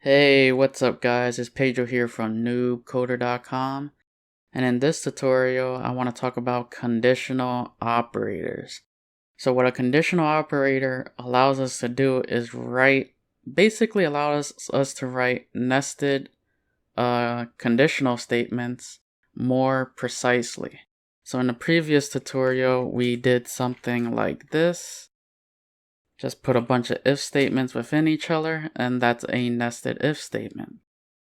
Hey, what's up guys? It's Pedro here from NoobCoder.com, and in this tutorial I want to talk about conditional operators. So what a conditional operator allows us to do is basically allows us to write nested conditional statements more precisely. So in the previous tutorial we did something like this. Just put a bunch of if statements within each other, and that's a nested if statement.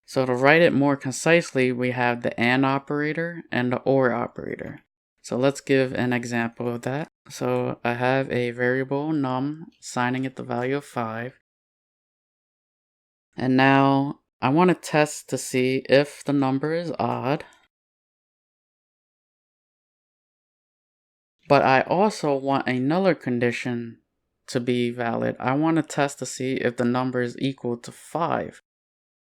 So to write it more concisely, we have the AND operator and the OR operator. So let's give an example of that. So I have a variable num, assigning it the value of 5. And now I want to test to see if the number is odd. But I also want another condition to be valid. I want to test to see if the number is equal to 5.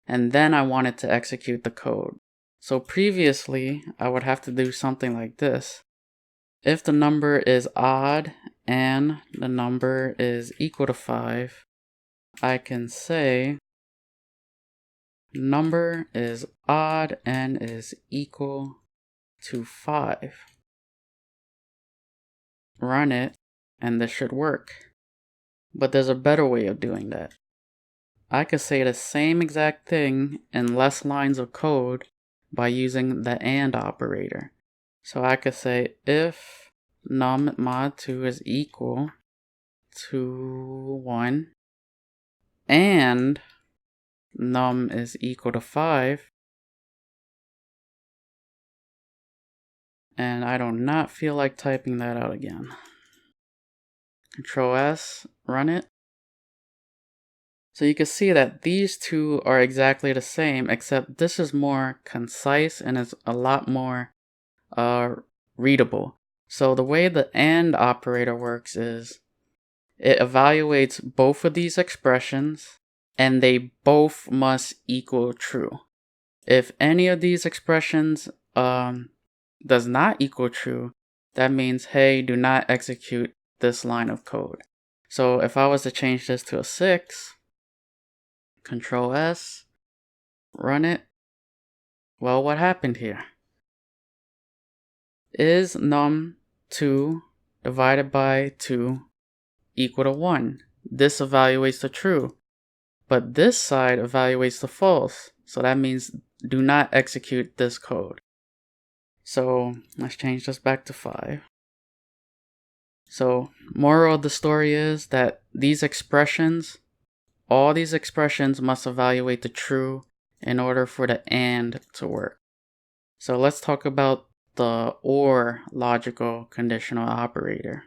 And then I want it to execute the code. So previously, I would have to do something like this. If the number is odd and the number is equal to 5, I can say number is odd and is equal to 5. Run it, and this should work. But there's a better way of doing that. I could say the same exact thing in less lines of code by using the AND operator. So I could say if num mod 2 is equal to 1 and num is equal to 5, and I do not feel like typing that out again. Control S, run it. So you can see that these two are exactly the same, except this is more concise and is a lot more readable. So the way the AND operator works is it evaluates both of these expressions and they both must equal true. If any of these expressions does not equal true, that means, hey, do not execute this line of code. So if I was to change this to a 6, Control S, run it. Well, what happened here? Is num2 divided by 2 equal to 1? This evaluates the true, but this side evaluates the false. So that means do not execute this code. So let's change this back to 5. So moral of the story is that these expressions, all these expressions must evaluate the true in order for the AND to work. So let's talk about the OR logical conditional operator.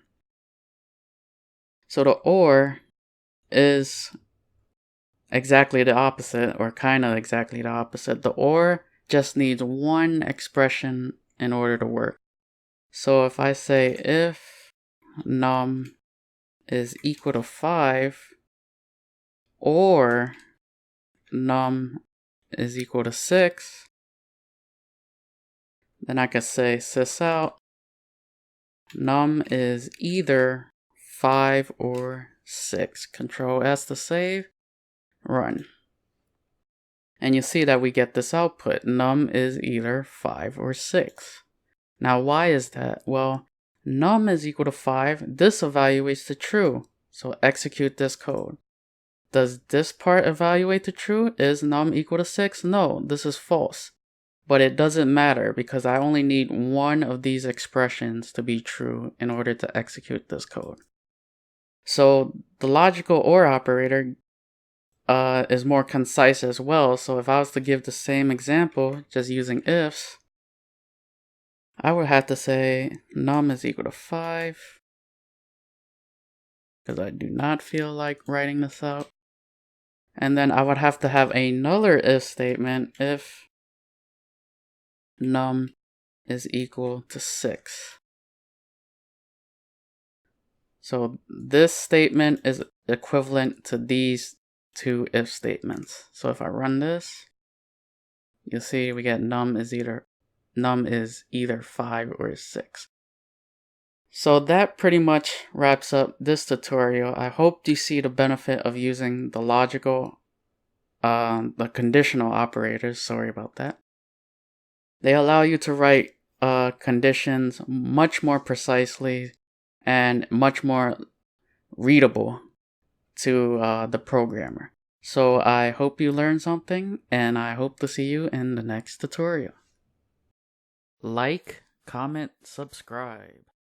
So the OR is exactly the opposite, or kind of exactly the opposite. The OR just needs one expression in order to work. So if I say if num is equal to 5 or num is equal to 6, then I could say sysout num is either 5 or 6. Control S to save, run. And you see that we get this output. Num is either 5 or 6. Now why is that? Well, num is equal to 5. This evaluates the true. So execute this code. Does this part evaluate the true? Is num equal to 6? No, this is false. But it doesn't matter because I only need one of these expressions to be true in order to execute this code. So the logical OR operator is more concise as well. So if I was to give the same example just using ifs, I would have to say num is equal to 5 because I do not feel like writing this out. And then I would have to have another if statement if num is equal to 6. So this statement is equivalent to these two if statements. So if I run this, you'll see we get num is either 5 or 6. So that pretty much wraps up this tutorial. I hope you see the benefit of using the logical the conditional operators, sorry about that. They allow you to write conditions much more precisely and much more readable to the programmer. So I hope you learned something, and I hope to see you in the next tutorial. Like, comment, subscribe.